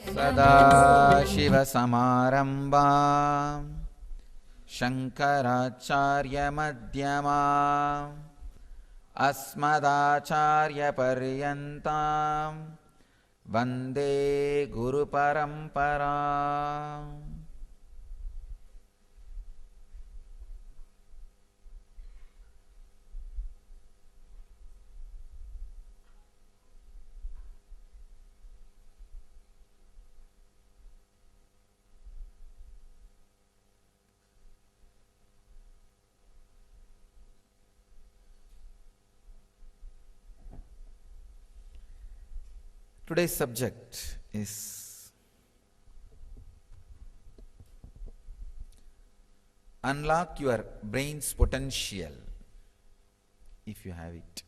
सदाशिवसमारम्भां शङ्कराचार्यमध्यमाम् अस्मदाचार्यपर्यन्तां वन्दे गुरुपरम्पराम्. Today's subject is unlock your brain's potential if you have it.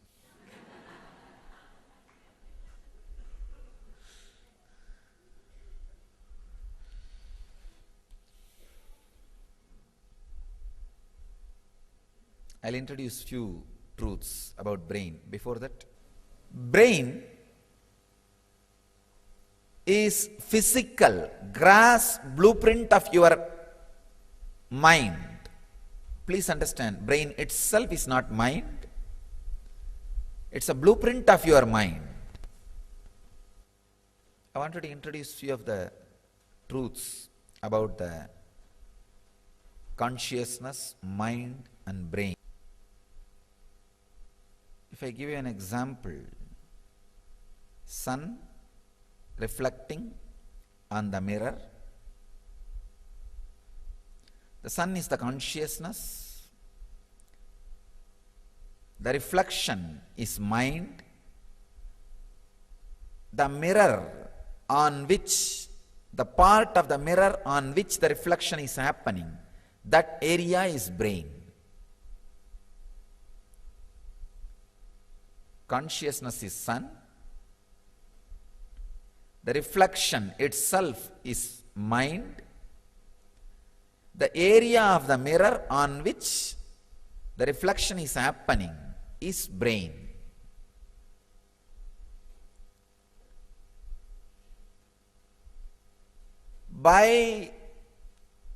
I'll introduce few truths about brain. Before that, brain is physical, gross blueprint of your mind. Please understand, brain itself is not mind. It's a blueprint of your mind. I wanted to introduce few of the truths about the consciousness, mind and brain. If I give you an example, sun reflecting on the mirror. The sun is the consciousness. The reflection is mind. The mirror on which, the part of the mirror on which the reflection is happening, that area is brain. Consciousness is sun. The reflection itself is mind. The area of the mirror on which the reflection is happening is brain. By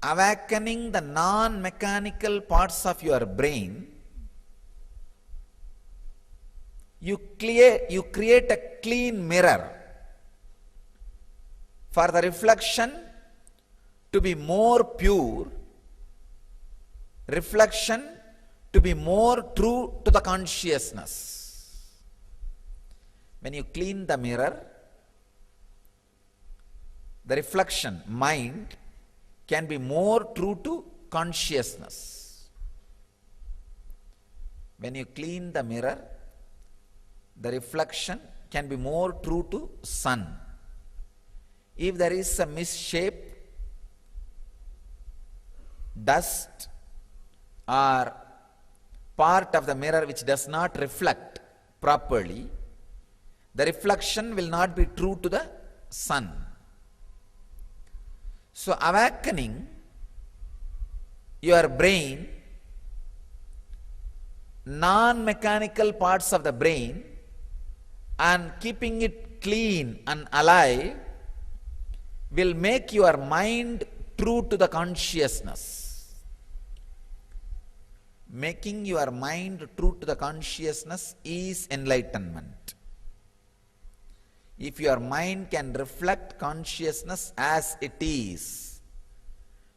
awakening the non-mechanical parts of your brain, you create a clean mirror for the reflection to be more pure, reflection to be more true to the consciousness. When you clean the mirror, the reflection, mind, can be more true to consciousness. When you clean the mirror, the reflection can be more true to sun. If there is a misshape, dust or part of the mirror which does not reflect properly, the reflection will not be true to the sun. So awakening your brain, non-mechanical parts of the brain, and keeping it clean and alive will make your mind true to the consciousness. Making your mind true to the consciousness is enlightenment. If your mind can reflect consciousness as it is,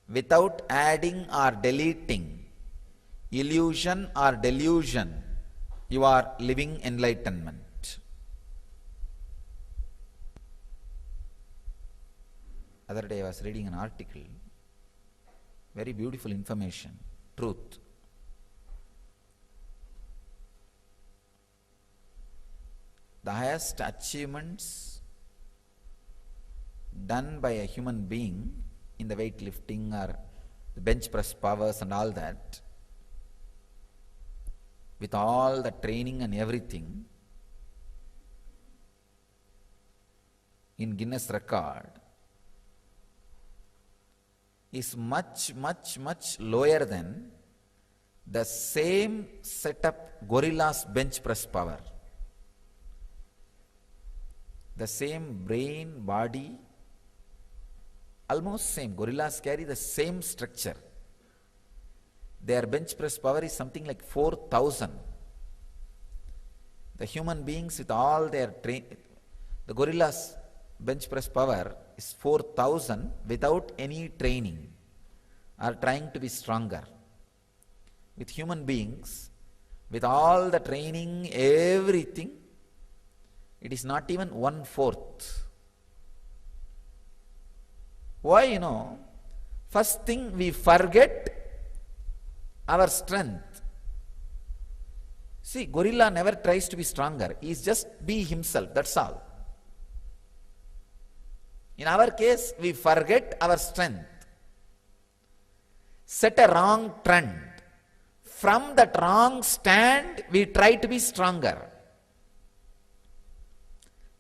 without adding or deleting, illusion or delusion, you are living enlightenment. Other day I was reading an article, very beautiful information, truth. The highest achievements done by a human being in the weightlifting or the bench press powers and all that, with all the training and everything, in Guinness record, is much lower than the same setup gorilla's bench press power. The same brain, body, Almost same. Gorillas carry the same structure. Their bench press power is something like 4,000. The human beings with all their the gorillas bench press power is 4,000 without any training, are trying to be stronger. With human beings, with all the training, everything, it is not even 1/4. Why, first thing we forget our strength. See, gorilla never tries to be stronger. He is just be himself, that's all. In our case, we forget our strength. Set a wrong trend. From that wrong stand, we try to be stronger.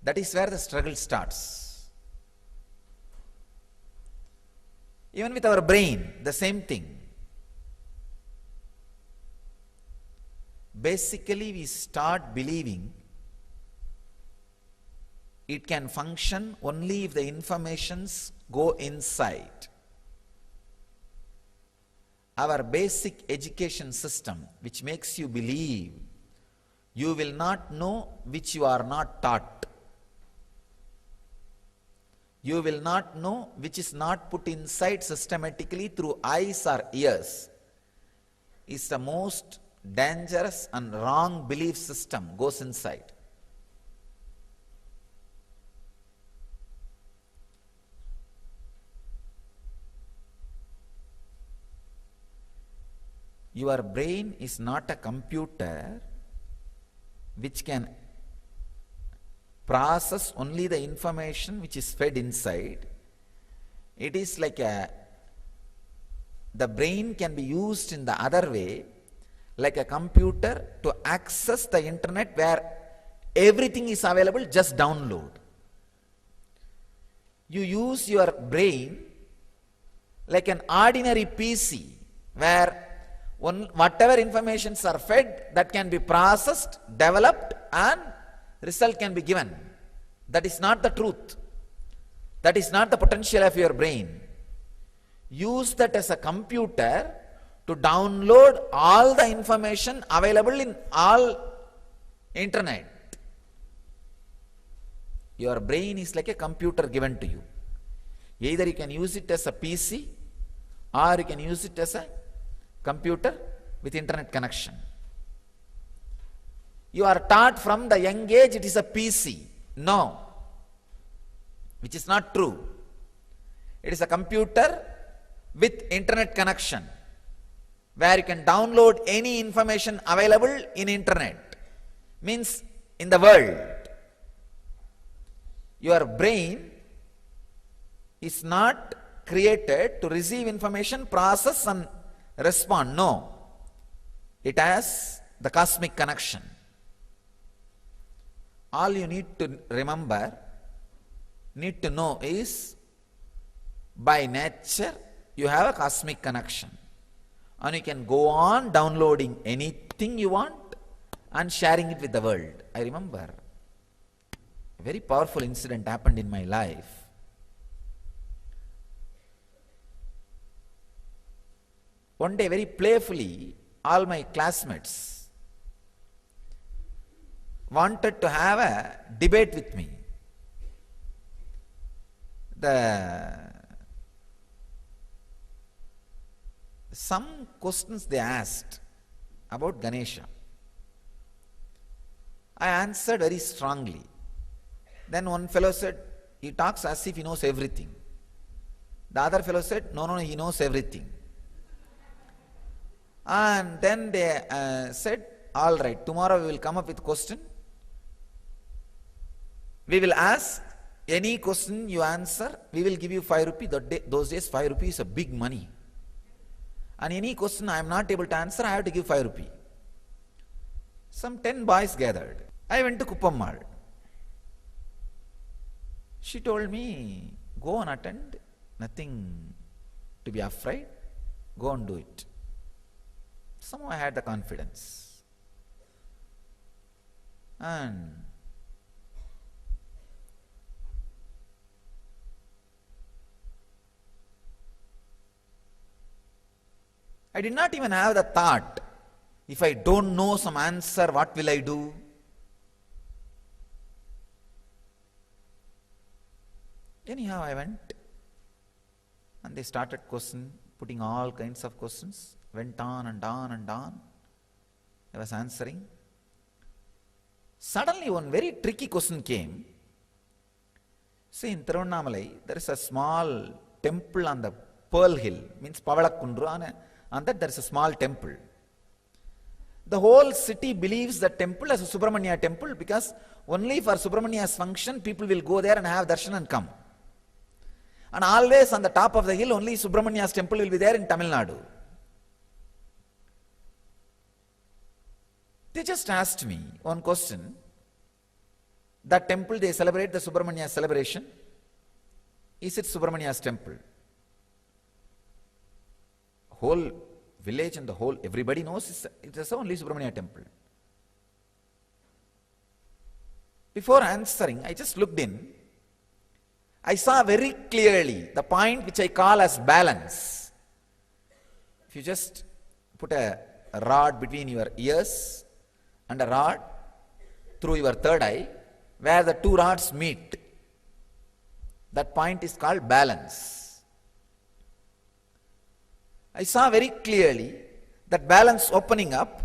That is where the struggle starts. Even with our brain, the same thing. Basically, we start believing it can function only if the informations go inside. Our basic education system, which makes you believe you will not know which you are not taught. You will not know which is not put inside systematically through eyes or ears, is the most dangerous and wrong belief system goes inside. Your brain is not a computer which can process only the information which is fed inside. It is like the brain can be used in the other way, like a computer to access the internet where everything is available, just download. You use your brain like an ordinary PC where whatever informations are fed, that can be processed, developed, and result can be given. That is not the truth. That is not the potential of your brain. Use that as a computer to download all the information available in all internet. Your brain is like a computer given to you. Either you can use it as a PC or you can use it as a computer with internet connection. You are taught from the young age it is a PC. No, which is not true. It is a computer with internet connection where you can download any information available in internet, means in the world. Your brain is not created to receive information, process and respond. No, it has the cosmic connection. All you need to remember, need to know is, by nature you have a cosmic connection and you can go on downloading anything you want and sharing it with the world. I remember a very powerful incident happened in my life. One day, very playfully, all my classmates wanted to have a debate with me. Some questions they asked about Ganesha. I answered very strongly. Then one fellow said, he talks as if he knows everything. The other fellow said, no, he knows everything. And then they said, all right, tomorrow we will come up with question. We will ask any question you answer, we will give you 5 rupees. Those days 5 rupees is a big money. And any question I am not able to answer, I have to give 5 rupees. Some 10 boys gathered. I went to Kuppammal. She told me, go and attend, nothing to be afraid, go and do it. Somehow I had the confidence. And I did not even have the thought, if I don't know some answer, what will I do? Anyhow, I went, and they started putting all kinds of questions, went on and on and on. I was answering. Suddenly one very tricky question came. See, in Tiruvannamalai, there is a small temple on the Pearl Hill, means Pavalakundru, on that there is a small temple. The whole city believes the temple as a Subramanya temple, because only for Subramanya's function people will go there and have darshan and come. And always on the top of the hill only Subramanya's temple will be there in Tamil Nadu. They just asked me one question. That temple they celebrate the Subramanya celebration. Is it Subramanya's temple? Whole village and the whole, everybody knows it is only Subramanya temple. Before answering, I just looked in. I saw very clearly the point which I call as balance. If you just put a rod between your ears and a rod through your third eye, where the two rods meet, that point is called balance. I saw very clearly that balance opening up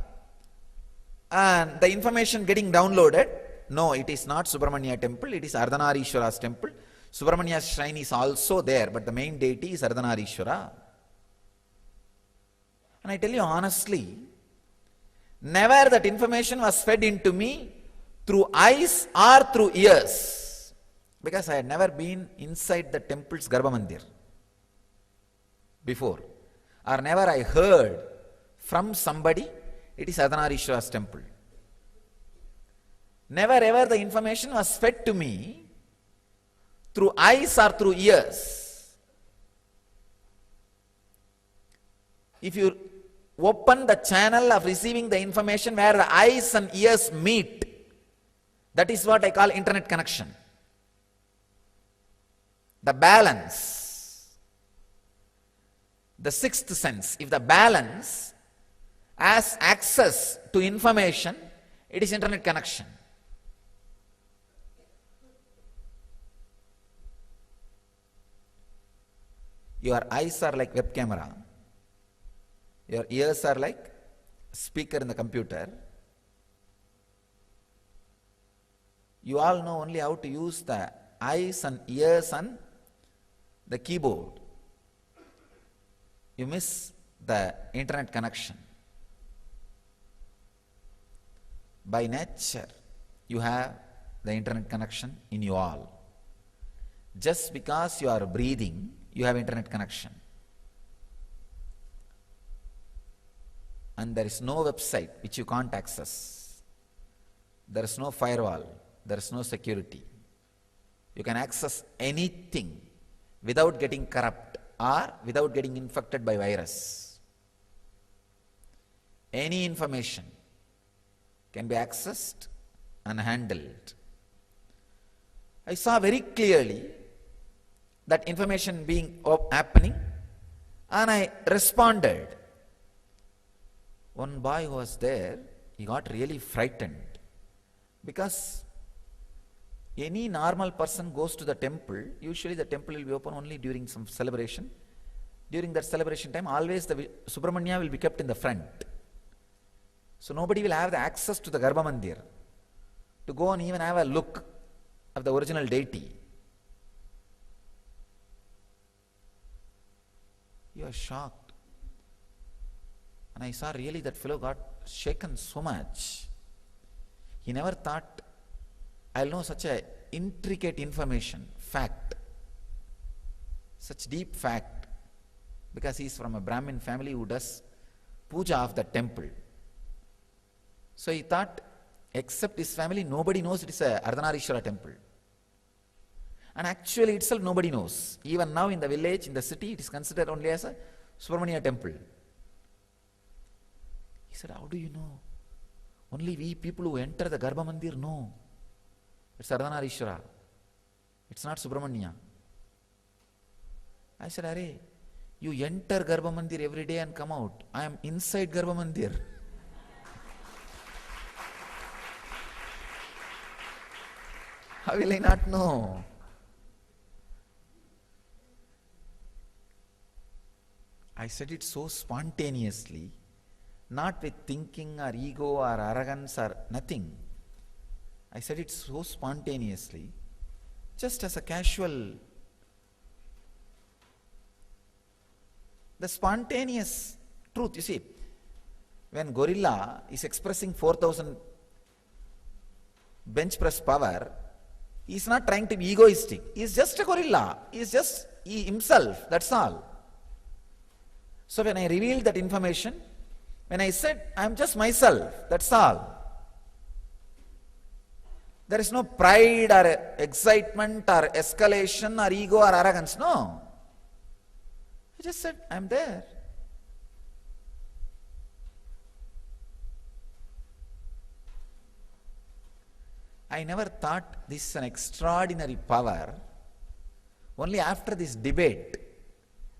and the information getting downloaded. No, it is not Subramanya temple, it is Ardhanarishwara's temple. Subramania's shrine is also there, but the main deity is Ardhanarishwara. And I tell you honestly, never that information was fed into me through eyes or through ears, because I had never been inside the temple's Garbha Mandir before, or never I heard from somebody it is Ardhanarishwara's temple. Never ever the information was fed to me through eyes or through ears. If you open the channel of receiving the information where the eyes and ears meet, that is what I call internet connection. The balance, the sixth sense. If the balance has access to information, it is internet connection. Your eyes are like web camera. Your ears are like speaker in the computer. You all know only how to use the eyes and ears and the keyboard. You miss the internet connection. By nature, you have the internet connection in you all. Just because you are breathing, you have internet connection. And there is no website which you can't access. There is no firewall. There is no security. You can access anything without getting corrupt or without getting infected by virus. Any information can be accessed and handled. I saw very clearly that information being happening, and I responded. One boy who was there, he got really frightened, because any normal person goes to the temple, usually the temple will be open only during some celebration. During that celebration time, always the Subramanya will be kept in the front. So nobody will have the access to the Garbha Mandir to go and even have a look of the original deity. You are shocked. And I saw really that fellow got shaken so much. He never thought, I'll know such a intricate information, fact, such deep fact, because he is from a Brahmin family who does puja of the temple. So he thought, except his family, nobody knows it is a Ardhanarishwara temple. And actually itself nobody knows. Even now in the village, in the city, it is considered only as a Subramanya temple. He said, how do you know? Only we people who enter the Garbha Mandir know. It's Ardhanarishwara. It's not Subramanya. I said, Arey, You enter Garbha Mandir every day and come out. I am inside Garbha Mandir. How will I not know? I said it so spontaneously, not with thinking or ego or arrogance or nothing. I said it so spontaneously, just as a casual. The spontaneous truth, you see, when gorilla is expressing 4,000 bench press power, he is not trying to be egoistic. He is just a gorilla. He is just himself, that's all. So when I revealed that information, when I said, I am just myself, that's all. There is no pride or excitement or escalation or ego or arrogance, no. I just said, I am there. I never thought this is an extraordinary power. Only after this debate,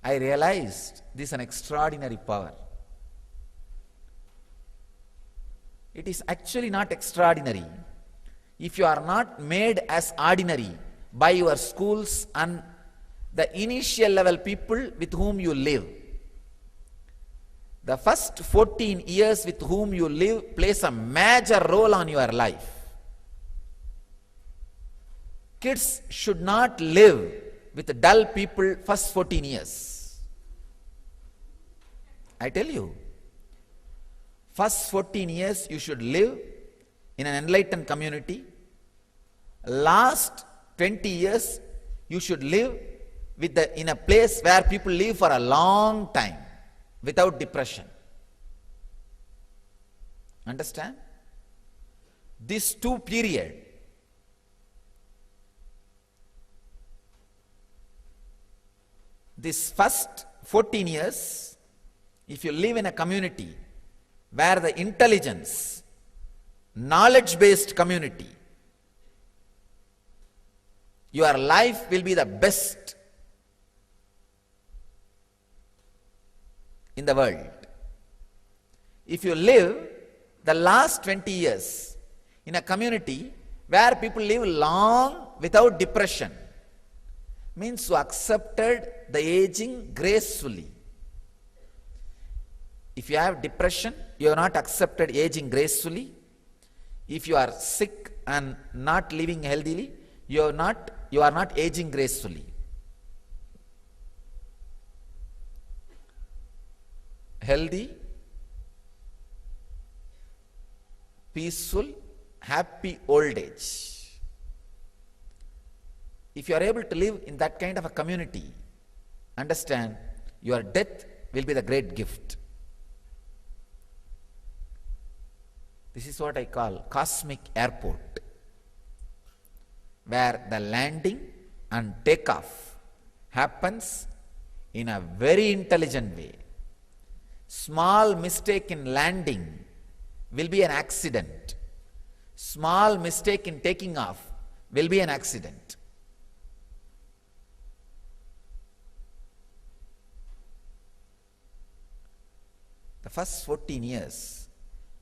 I realized this is an extraordinary power. It is actually not extraordinary if you are not made as ordinary by your schools and the initial level people with whom you live. The first 14 years with whom you live plays a major role on your life. Kids should not live with dull people first 14 years. I tell you, first 14 years you should live in an enlightened community. Last 20 years you should live in a place where people live for a long time without depression. Understand? These two periods, this first 14 years, if you live in a community where the intelligence, knowledge-based community, your life will be the best in the world. If you live the last 20 years in a community where people live long without depression, means you accepted the aging gracefully. If you have depression, you have not accepted aging gracefully. If you are sick and not living healthily, you are not aging gracefully. Healthy, peaceful, happy old age. If you are able to live in that kind of a community, understand, your death will be the great gift. This is what I call cosmic airport, where the landing and takeoff happens in a very intelligent way. Small mistake in landing will be an accident. Small mistake in taking off will be an accident. The first 14 years,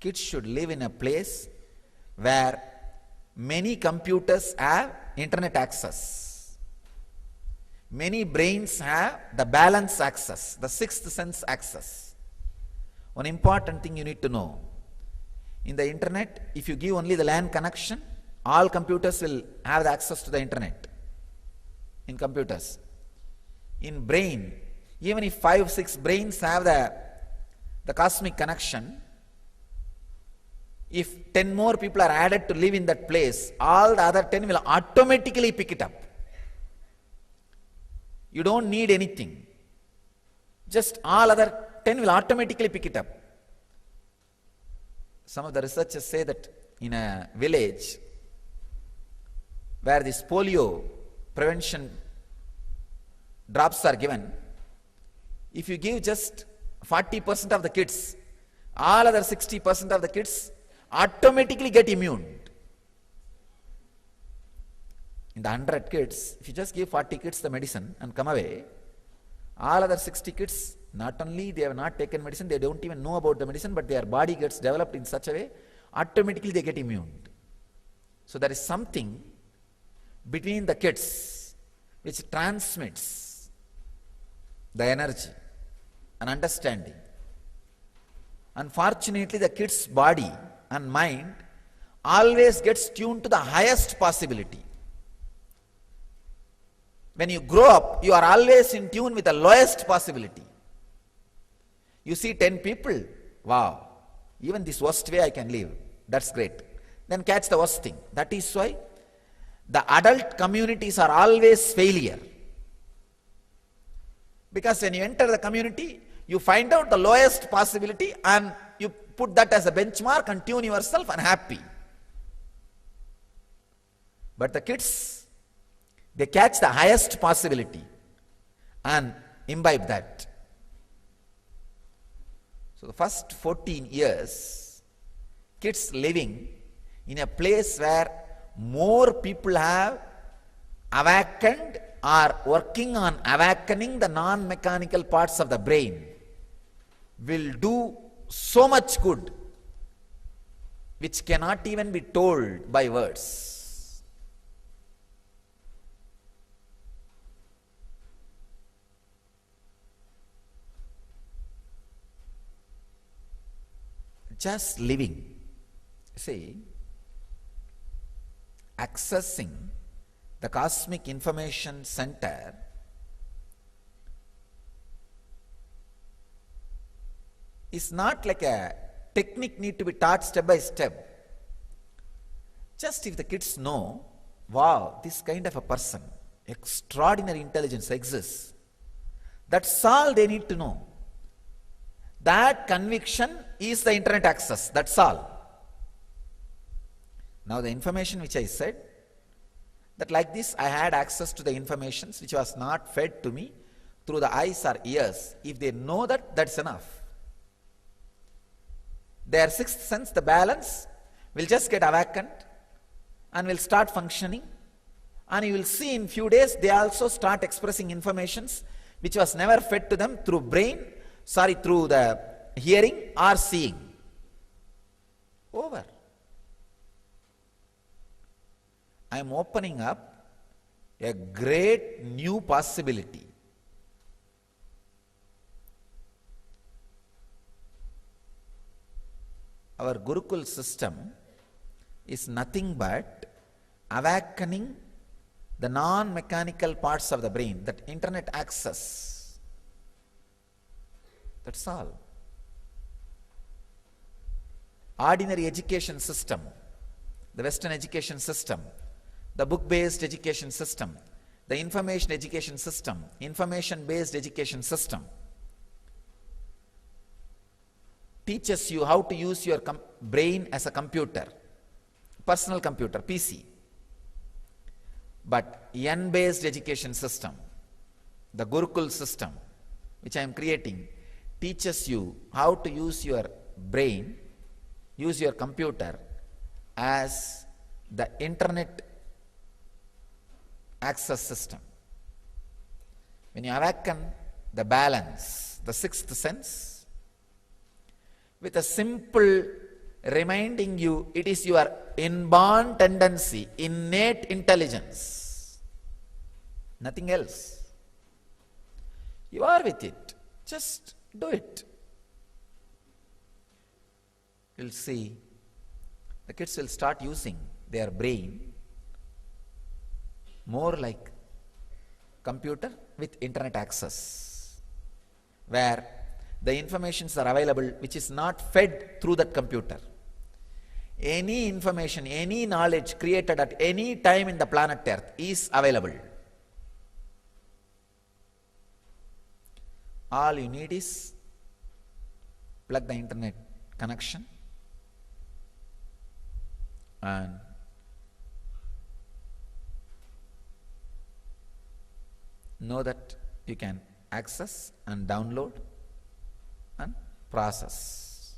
kids should live in a place where many computers have internet access. Many brains have the balance access, the sixth sense access. One important thing you need to know, in the internet, if you give only the LAN connection, all computers will have the access to the internet in computers. In brain, even if 5-6 brains have the cosmic connection, if 10 more people are added to live in that place, all the other 10 will automatically pick it up. You don't need anything. Just all other 10 will automatically pick it up. Some of the researchers say that in a village where this polio prevention drops are given, if you give just 40% of the kids, all other 60% of the kids automatically get immune. In the 100 kids, if you just give 40 kids the medicine and come away, All other 60 kids, not only they have not taken medicine, they don't even know about the medicine, but their body gets developed in such a way, automatically they get immune. So there is something between the kids which transmits the energy and understanding. Unfortunately, the kid's body and mind always gets tuned to the highest possibility. When you grow up, you are always in tune with the lowest possibility. You see 10 people, wow, even this worst way I can live, that's great. Then catch the worst thing. That is why the adult communities are always failure. Because when you enter the community, you find out the lowest possibility and you put that as a benchmark and tune yourself and happy. But the kids, they catch the highest possibility and imbibe that. So the first 14 years, kids living in a place where more people have awakened or working on awakening the non-mechanical parts of the brain will do so much good which cannot even be told by words. Just living, see, accessing the cosmic information center is not like a technique need to be taught step by step. Just if the kids know, wow, this kind of a person, extraordinary intelligence exists, that's all they need to know. That conviction is the internet access, that's all. Now the information which I said, that like this I had access to the information which was not fed to me through the eyes or ears. If they know that, that's enough. Their sixth sense, the balance, will just get awakened and will start functioning, and you will see in few days they also start expressing informations which was never fed to them through through the hearing or seeing. Over. I am opening up a great new possibility. Our Gurukul system is nothing but awakening the non-mechanical parts of the brain, that internet access. That's all. Ordinary education system, the Western education system, the book-based education system, the information education system, information-based education system teaches you how to use your brain as a computer, personal computer, PC. But N-based education system, the Gurukul system, which I am creating, teaches you how to use your brain, use your computer as the internet access system. When you awaken the balance, the sixth sense, with a simple reminding you, it is your inborn tendency, innate intelligence, nothing else. You are with it, just do it. You'll see the kids will start using their brain more like computer with internet access, where the informations are available which is not fed through that computer. Any information, any knowledge created at any time in the planet Earth is available. All you need is plug the internet connection and know that you can access and download and process.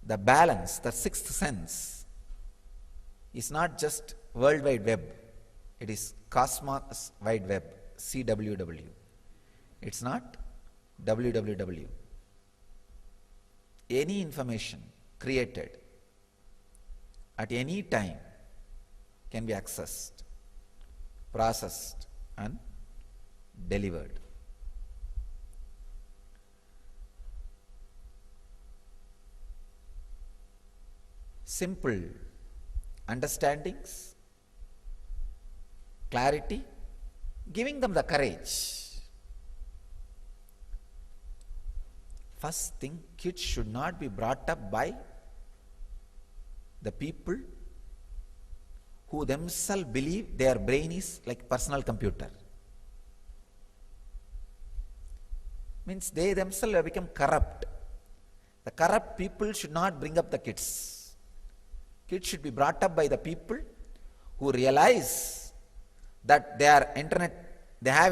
The balance, the sixth sense, is not just World Wide Web, it is Cosmos Wide Web, CWW. It's not WWW. Any information created at any time can be accessed, processed, and delivered. Simple understandings, clarity, giving them the courage. First thing, kids should not be brought up by the people who themselves believe their brain is like personal computer. Means they themselves have become corrupt. The corrupt people should not bring up the kids. Kids should be brought up by the people who realize that they have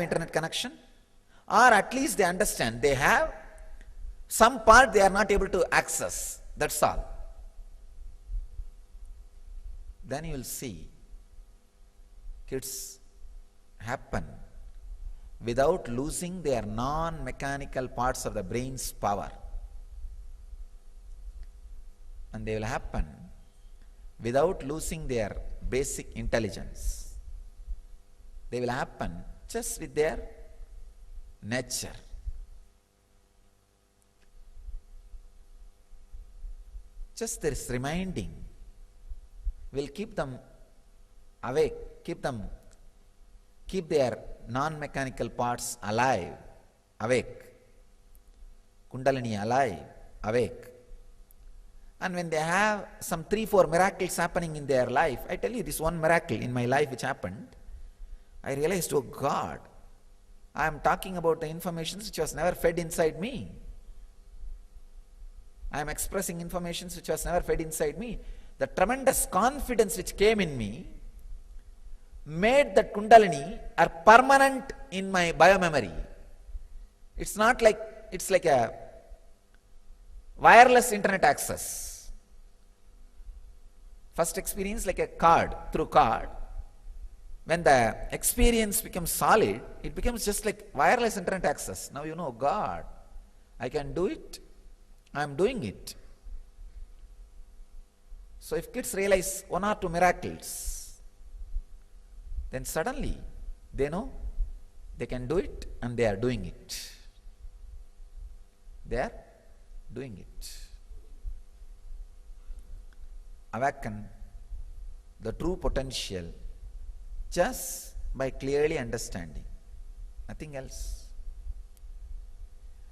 internet connection, or at least they understand they have some part they are not able to access. That's all. Then you will see kids happen without losing their non-mechanical parts of the brain's power. And they will happen without losing their basic intelligence. They will happen just with their nature. Just this reminding will keep them awake, keep their non-mechanical parts alive, awake. Kundalini alive, awake. And when they have some 3-4 miracles happening in their life, I tell you this one miracle in my life which happened, I realized, oh God, I am talking about the information which was never fed inside me. I am expressing information which was never fed inside me. The tremendous confidence which came in me made that Kundalini are permanent in my biomemory. It's not like, it's like a wireless internet access. First experience like a card, through card. When the experience becomes solid, it becomes just like wireless internet access. Now you know, God, I can do it. I am doing it. So if kids realize 1 or 2 miracles, then suddenly they know they can do it and they are doing it. They are doing it. Awaken the true potential just by clearly understanding. Nothing else.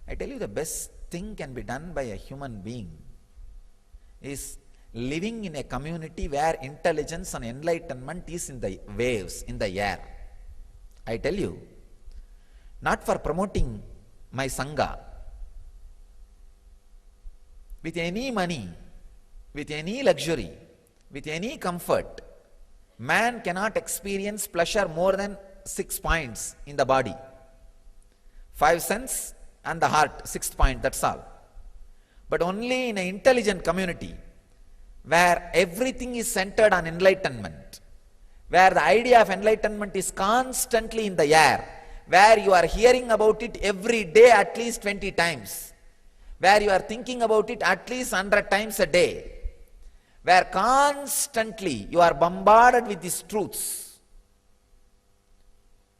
I tell you, the best thing can be done by a human being is living in a community where intelligence and enlightenment is in the waves, in the air. I tell you, not for promoting my Sangha, with any money, with any luxury, with any comfort, man cannot experience pleasure more than 6 points in the body. 5 senses and the heart, 6th point, that's all. But only in an intelligent community, where everything is centered on enlightenment, where the idea of enlightenment is constantly in the air, where you are hearing about it every day at least 20 times, where you are thinking about it at least 100 times a day, where constantly you are bombarded with these truths,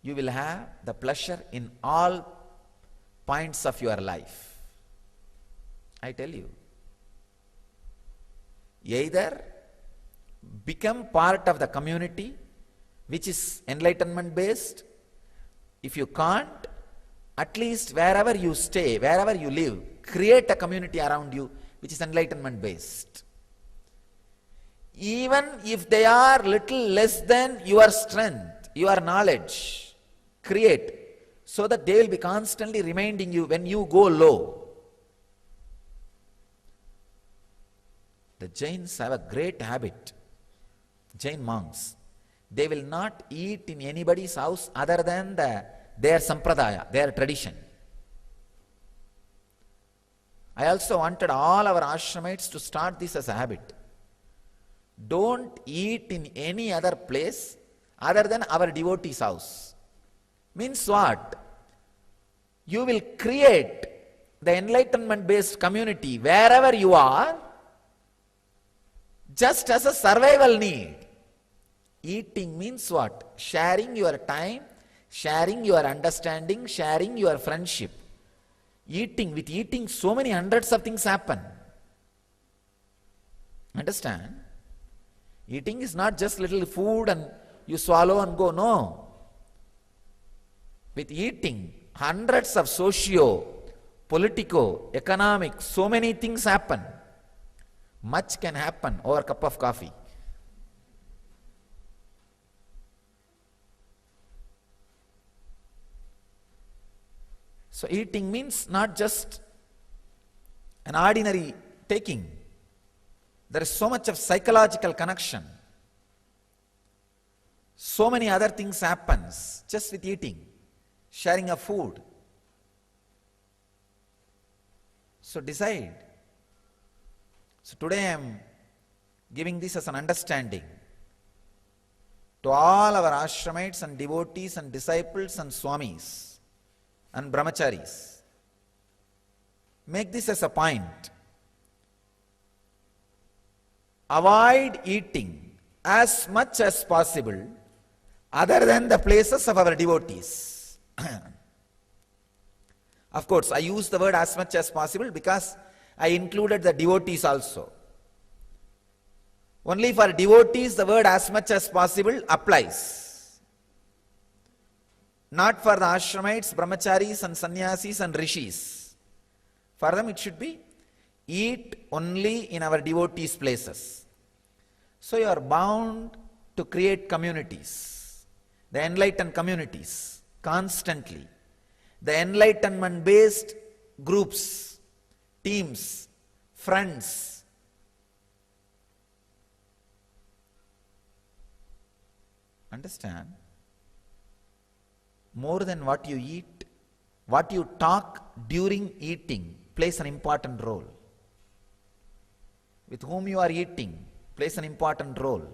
you will have the pleasure in all points of your life. I tell you, either become part of the community which is enlightenment based. If you can't, at least wherever you stay, wherever you live, create a community around you which is enlightenment based. Even if they are little less than your strength, your knowledge, create, so that they will be constantly reminding you when you go low. The Jains have a great habit. Jain monks, they will not eat in anybody's house other than their sampradaya, their tradition. I also wanted all our ashramites to start this as a habit. Don't eat in any other place other than our devotee's house. Means what? You will create the enlightenment based community wherever you are, just as a survival need. Eating means what? Sharing your time, sharing your understanding, sharing your friendship. With eating, so many hundreds of things happen. Understand? Eating is not just little food and you swallow and go, no. With eating, hundreds of socio, politico, economic, so many things happen. Much can happen over a cup of coffee. So eating means not just an ordinary taking. There is so much of psychological connection. So many other things happens just with eating, sharing of food. So decide. So today I am giving this as an understanding to all our ashramites and devotees and disciples and swamis and brahmacharis. Make this as a point. Avoid eating as much as possible other than the places of our devotees. Of course, I use the word as much as possible because I included the devotees also. Only for devotees the word as much as possible applies. Not for the ashramites, brahmacharis and sannyasis and rishis. For them it should be eat only in our devotees' places. So you are bound to create communities, the enlightened communities, constantly. The enlightenment-based groups, teams, friends. Understand? More than what you eat, what you talk during eating plays an important role. With whom you are eating plays an important role.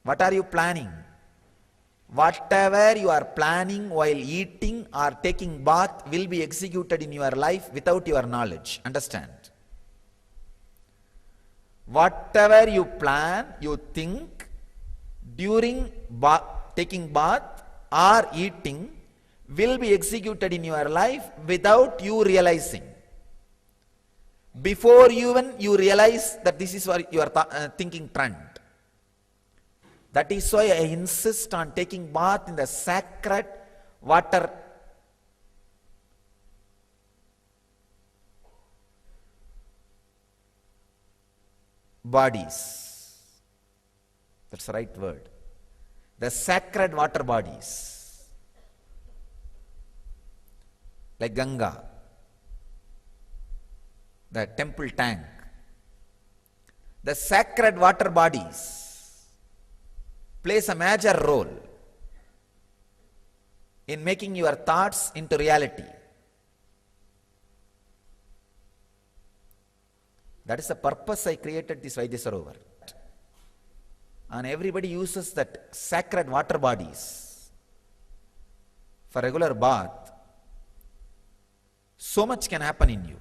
What are you planning? Whatever you are planning while eating or taking bath will be executed in your life without your knowledge. Understand? Whatever you plan, you think during taking bath or eating will be executed in your life without you realizing. Before even you realize that this is what you are thinking trend. That is why I insist on taking bath in the sacred water bodies. That's the right word. The sacred water bodies. Like Ganga, the temple tank. The sacred water bodies plays a major role in making your thoughts into reality. That is the purpose I created this Vaidya Sarovar. And everybody uses that sacred water bodies for regular bath. So much can happen in you.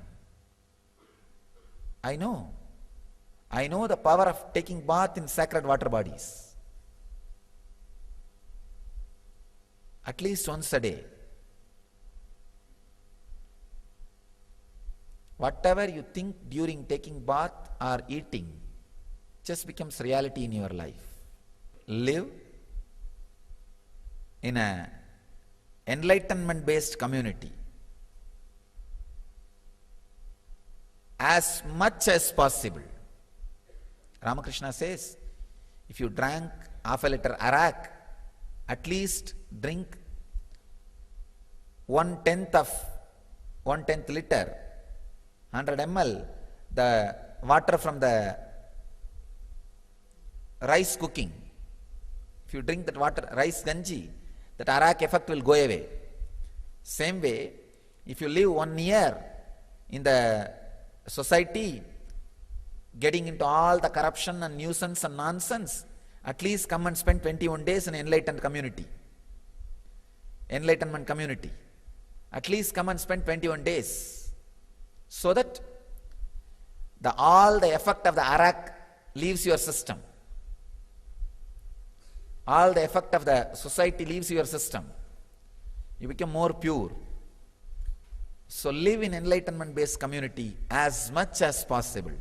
I know the power of taking bath in sacred water bodies. At least once a day. Whatever you think during taking bath or eating just becomes reality in your life. Live in an enlightenment-based community as much as possible. Ramakrishna says, if you drank half a liter arak, at least drink 1/10 liter, 100 ml, the water from the rice cooking. If you drink that water, rice ganji, that arak effect will go away. Same way, if you live 1 year in the society, getting into all the corruption and nuisance and nonsense, at least come and spend 21 days in an enlightened community. enlightenment community. At least come and spend 21 days. So that all the effect of the arak leaves your system. All the effect of the society leaves your system. You become more pure. So live in enlightenment based community as much as possible.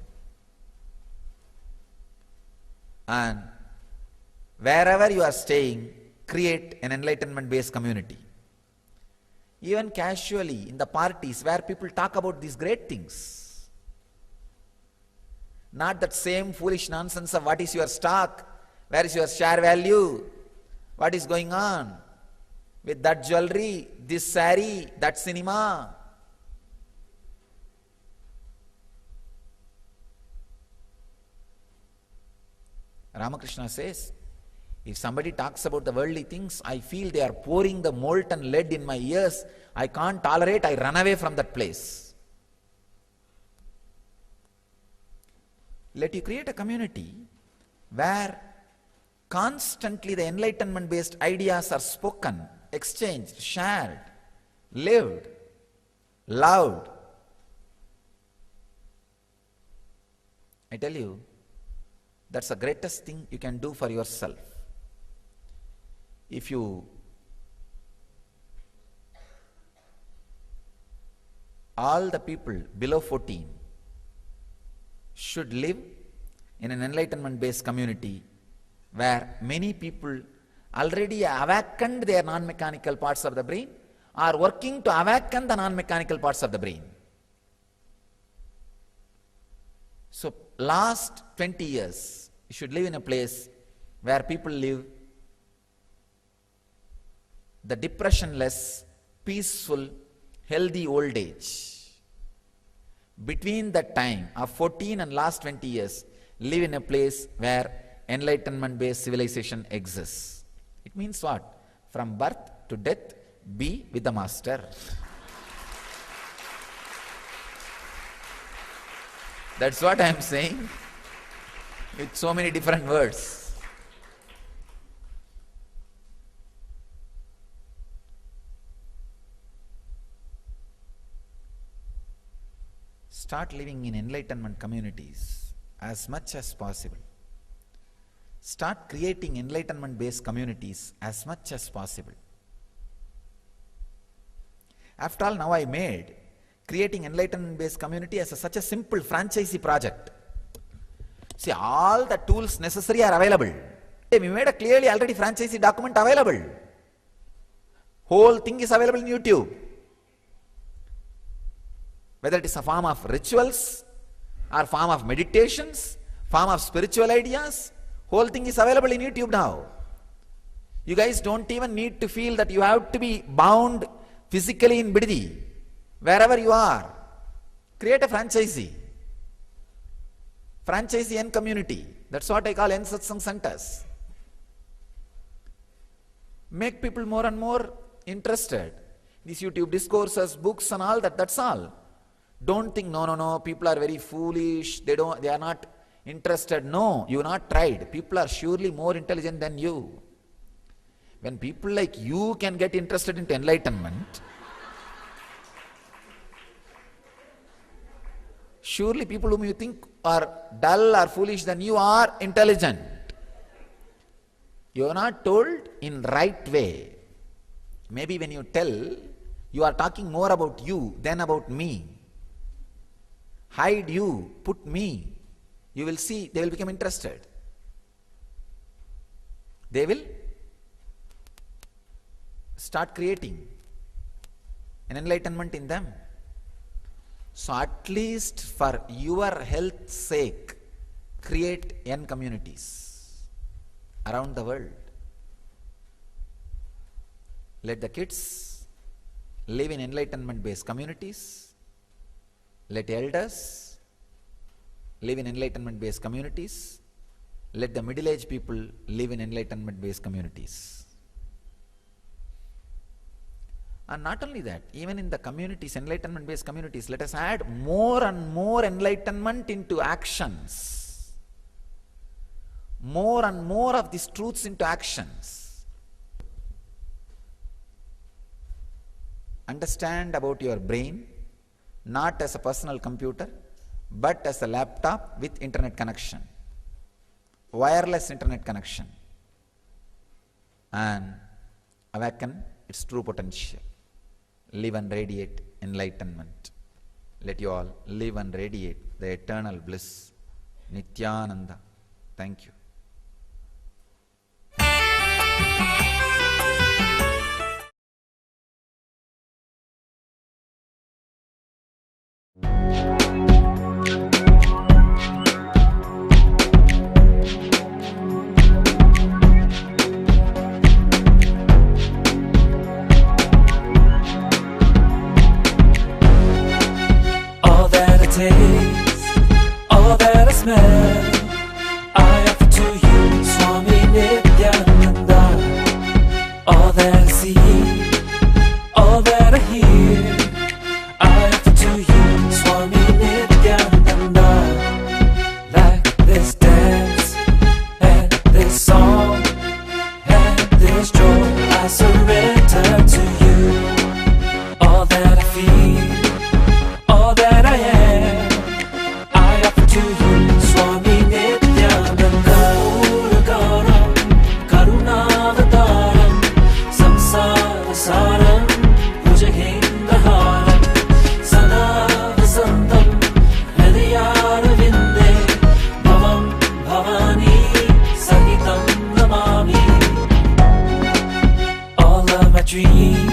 And wherever you are staying, create an enlightenment based community. Even casually in the parties where people talk about these great things. Not that same foolish nonsense of what is your stock, where is your share value, what is going on with that jewelry, this saree, that cinema. Ramakrishna says, if somebody talks about the worldly things, I feel they are pouring the molten lead in my ears. I can't tolerate, I run away from that place. Let you create a community where constantly the enlightenment based ideas are spoken, exchanged, shared, lived, loved. I tell you, that's the greatest thing you can do for yourself. If you all the people below 14 should live in an enlightenment based community where many people already awakened their non-mechanical parts of the brain are working to awaken the non-mechanical parts of the brain. So last 20 years, you should live in a place where people live the depressionless, peaceful, healthy old age. Between that time of 14 and last 20 years, live in a place where enlightenment-based civilization exists. It means what? From birth to death, be with the master. That's what I am saying with so many different words. Start living in enlightenment communities as much as possible. Start creating enlightenment-based communities as much as possible. After all, now I made creating enlightenment-based community as such a simple franchisee project. See, all the tools necessary are available. We made a clearly already franchisee document available. Whole thing is available in YouTube. Whether it is a form of rituals or form of meditations, form of spiritual ideas, whole thing is available in YouTube now. You guys don't even need to feel that you have to be bound physically in Biddi. Wherever you are, create a franchisee and community. That's what I call N Satsang centers. Make people more and more interested. These YouTube discourses, books and all that, that's all. Don't think, no, people are very foolish, they are not interested. No, you have not tried. People are surely more intelligent than you. When people like you can get interested into enlightenment, surely people whom you think are dull or foolish than you are intelligent. You are not told in right way. Maybe when you tell, you are talking more about you than about me. Hide you, put me. You will see, they will become interested. They will start creating an enlightenment in them. So at least for your health's sake, create N communities around the world. Let the kids live in enlightenment-based communities. Let elders live in enlightenment-based communities. Let the middle-aged people live in enlightenment-based communities. And not only that, even in the communities, enlightenment-based communities, let us add more and more enlightenment into actions. More and more of these truths into actions. understand about your brain not as a personal computer, but as a laptop with internet connection, wireless internet connection, and awaken its true potential. Live and radiate enlightenment. Let you all live and radiate the eternal bliss. Nityananda. Thank you. All that I taste, all that I smell, I offer to you, Swami Nityananda. All that I see, all that I hear, I offer to you, Swami Nityananda. Like this dance, and this song, and this joy, I surrender to you. All that I feel, all that I am, I offer to you, Swami Nityananda. Uragaram, Karunavataram, Samsara Saram, Bhujagendraharam, Sada Vasantam, Hridayaravinda, Bhavam Bhavani, Sahitam Namami. All of my dreams,